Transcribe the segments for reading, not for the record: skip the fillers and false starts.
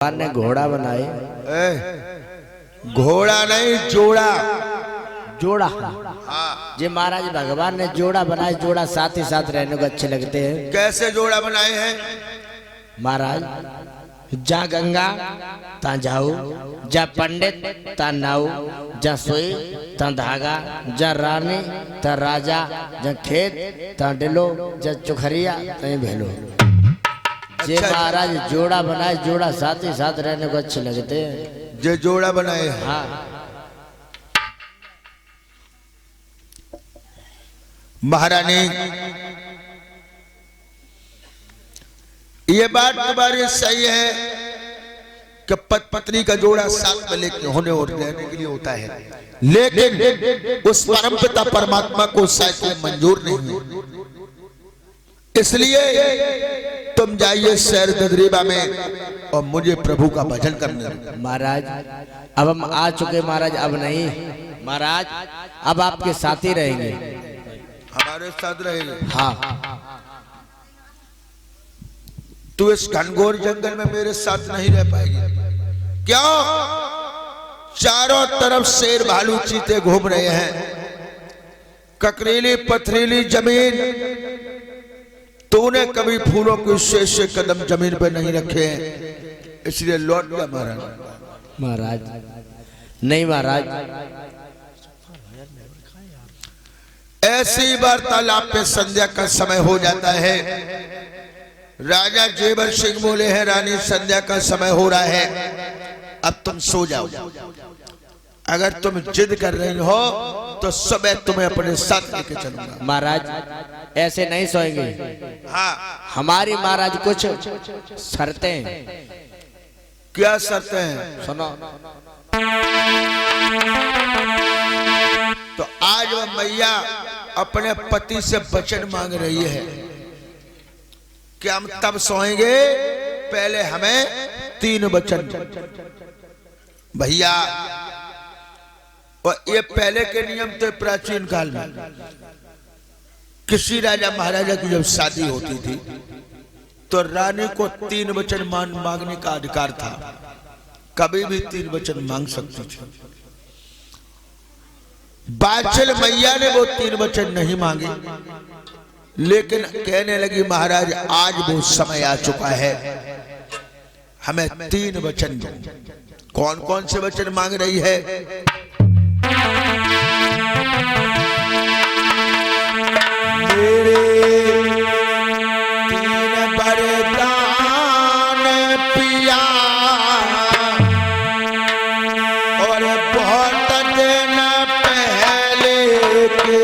भगवान ने घोड़ा बनाए। घोड़ा नहीं, जोड़ा। जोड़ा। हाँ। जी महाराज भगवान ने जोड़ा बनाए। जोड़ा साथ ही साथ रहने को अच्छे लगते हैं। कैसे जोड़ा बनाए हैं महाराज? जा गंगा ता जाओ, जा पंडित ता नाऊ, जा सोई ता धागा, जा रानी ता राजा, जा खेत ता डिलो, जा चुखरिया ता भेलो। जे महाराज जोड़ा बनाए। जोड़ा साथ ही साथ रहने को अच्छे लगते हैं। जो जोड़ा बनाए। हाँ। महारानी ये बात तुम्हारी सही है कि पत्नी का जोड़ा साथ में लेके होने और रहने के लिए होता है, लेकिन उस परमपिता परमात्मा को शायद मंजूर नहीं है। इसलिए तुम जाइए शहर गदरीबा में और मुझे प्रभु का भजन करने दो। महाराज अब हम आ चुके महाराज, अब नहीं महाराज, अब आपके साथ ही रहेंगे। हमारे साथ रहेंगे? हाँ। तू इस घनघोर जंगल में मेरे साथ नहीं रह पाएगी। क्यों? चारों तरफ शेर भालू चीते घूम रहे हैं, ककरीली पथरीली जमीन। तूने कभी फूलों के शेष से कदम जमीन पर नहीं रखे हैं, इसलिए लौट गया महाराज। महाराज नहीं महाराज, ऐसी वार्तालाप पे संध्या का समय हो जाता है। राजा जेवर सिंह बोले हैं, रानी संध्या का समय हो रहा है, अब तुम सो जाओ। अगर तुम जिद कर रही हो तो सुबह तुम्हें अपने साथ लेके चलूंगा। महाराज ऐसे नहीं सोएंगे। हाँ। हमारी महाराज कुछ शर्तें। क्या शर्तें हैं? सुनो। तो आज वह मैया अपने पति से वचन मांग रही है कि हम तब सोएंगे, पहले हमें 3 वचन। भैया और ये पहले के नियम थे प्राचीन काल में। किसी राजा महाराजा की जब शादी होती थी तो रानी को 3 वचन मांगने का अधिकार था। कभी भी 3 वचन मांग सकती थी। बादशाह मैया ने वो 3 वचन नहीं मांगे, लेकिन कहने लगी महाराज आज वो समय आ चुका है, हमें 3 वचन दो। कौन कौन से वचन मांग रही है? मेरे 3 वरदान पिया और बहुत दिन पहले के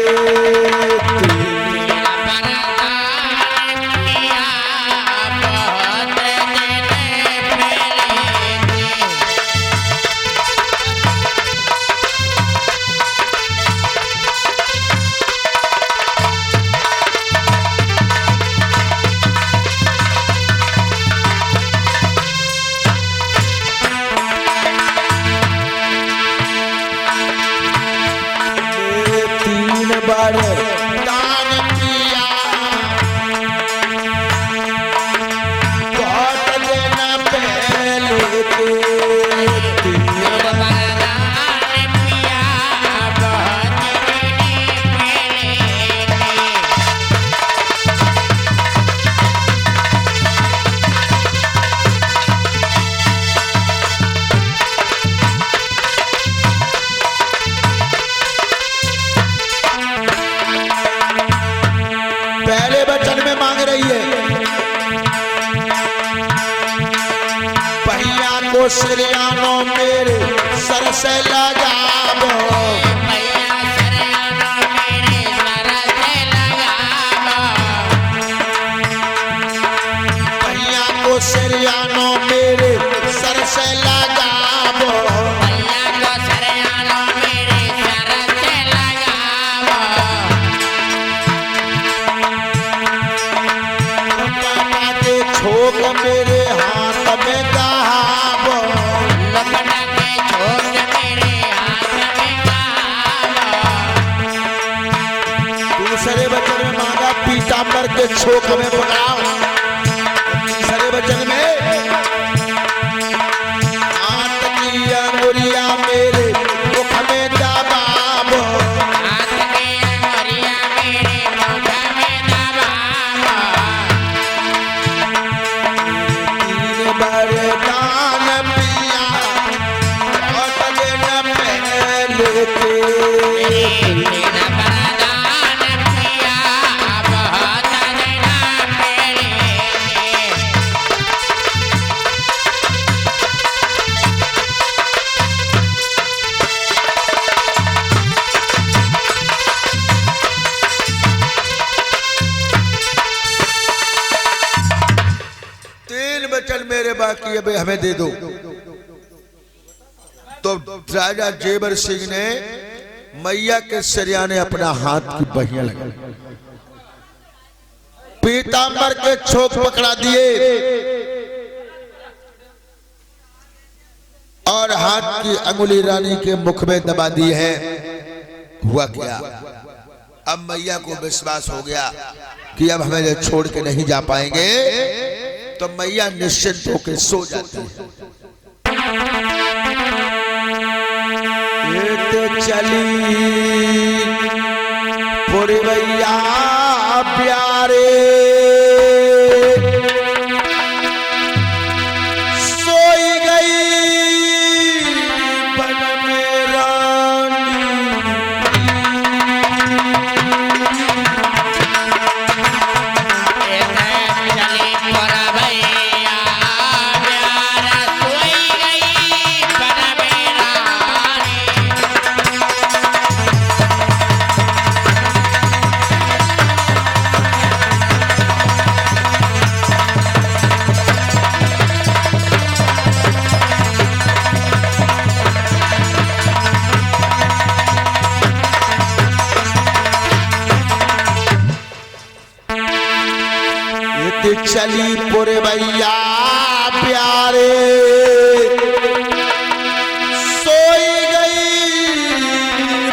श्रियानो मेरे सर से लगावो, भैया को श्रियानो मेरे सर से लगावो, छोक मेरे हाथ में कहावो, दूसरे वचन में मांगा पीताम्बर के छोक में पकड़ाओ। तीसरे वचन में वरदान पिया बहुत दिन पहले के। तेरा वरदान पिया बहुत दिन पहले के। तीन वचन मेरे बाकी अबे हमें दे दो। तो राजा जेवर सिंह ने मैया के सरियाने अपना हाथ की बहियां लगा, पीतांबर के छोक पकड़ा दिए और हाथ की अंगुली रानी के मुख में दबा दी है। हुआ क्या, अब मैया को विश्वास हो गया कि अब हमें छोड़ के नहीं जा पाएंगे, तो मैया निश्चिंत होकर सो जाती है। चली पुरवैया प्यारे सोई गई बन में रानी। चली पुरवैया प्यार सोई गई बन में रानी। चली पुरवैया प्यारे सोई गई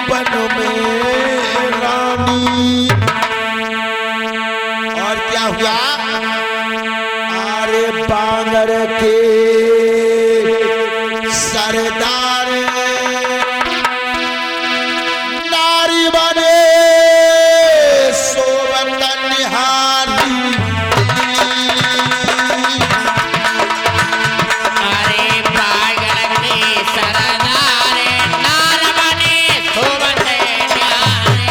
बन में रानी। और क्या हुआ, अरे बांगर के सरदार नारी बने सोवत निहारी। अरे पागल के सरदार नार बने सोवत निहारे।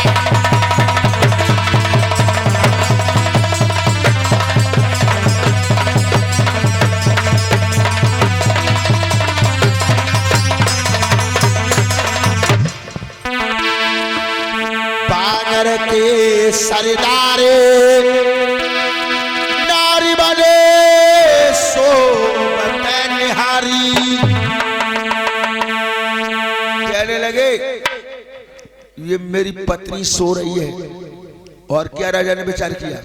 बांगर के सरदार नारी बने सोवत निहारी। कहने लगे ये मेरी पत्नी सो रही है। और क्या राजा ने विचार किया,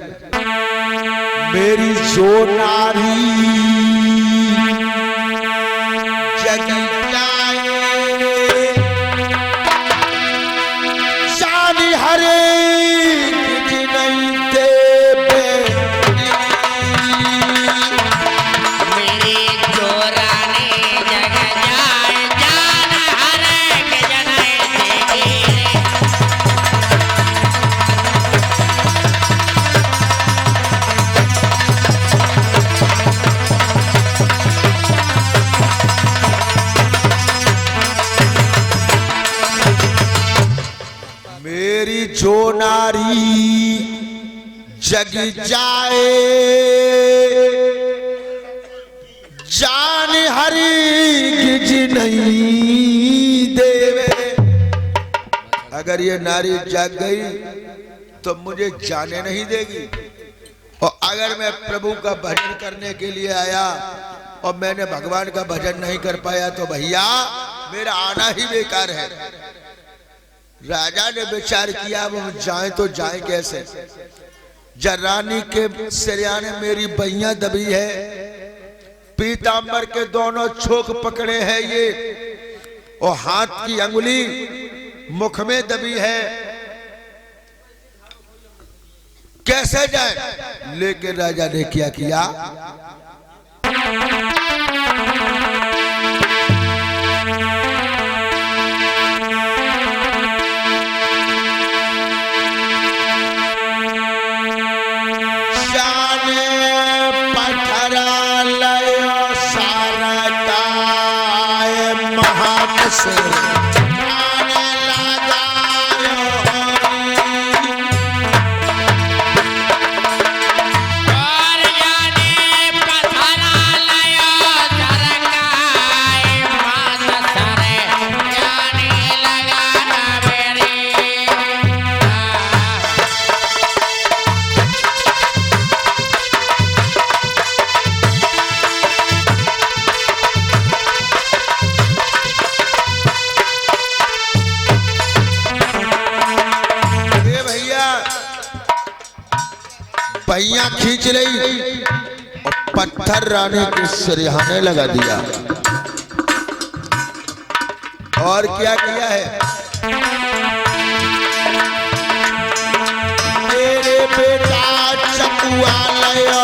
मेरी जो नारी जगी जाए जानी हरे किसी नहीं देवे। मेरी जोरानी जग जाए जान हर के जनाए देगी रे। मेरी जो नारी जगी जाए जान हरी गिज नहीं देवे। अगर ये नारी जाग गई तो मुझे जाने नहीं देगी, और अगर मैं प्रभु का भजन करने के लिए आया और मैंने भगवान का भजन नहीं कर पाया तो भैया मेरा आना ही बेकार है। राजा ने विचार किया वो जाए तो जाए कैसे, जरानी के सरियाने मेरी बहियां दबी है, पीतांबर के दोनों छोक पकड़े हैं ये, और हाथ की अंगुली मुख में दबी है, कैसे जाए। लेकिन राजा ने क्या किया, पत्थरा लयो सारा से आने लगा पहिया खींच रही और पत्थर रानी के सिरहाने लगा दिया। और क्या किया है? मेरे बेटा चकुआ लयो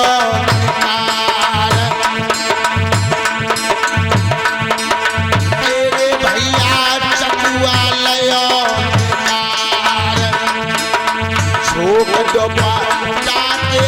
मेरे भैया चकुआ लयो छोक दो काटे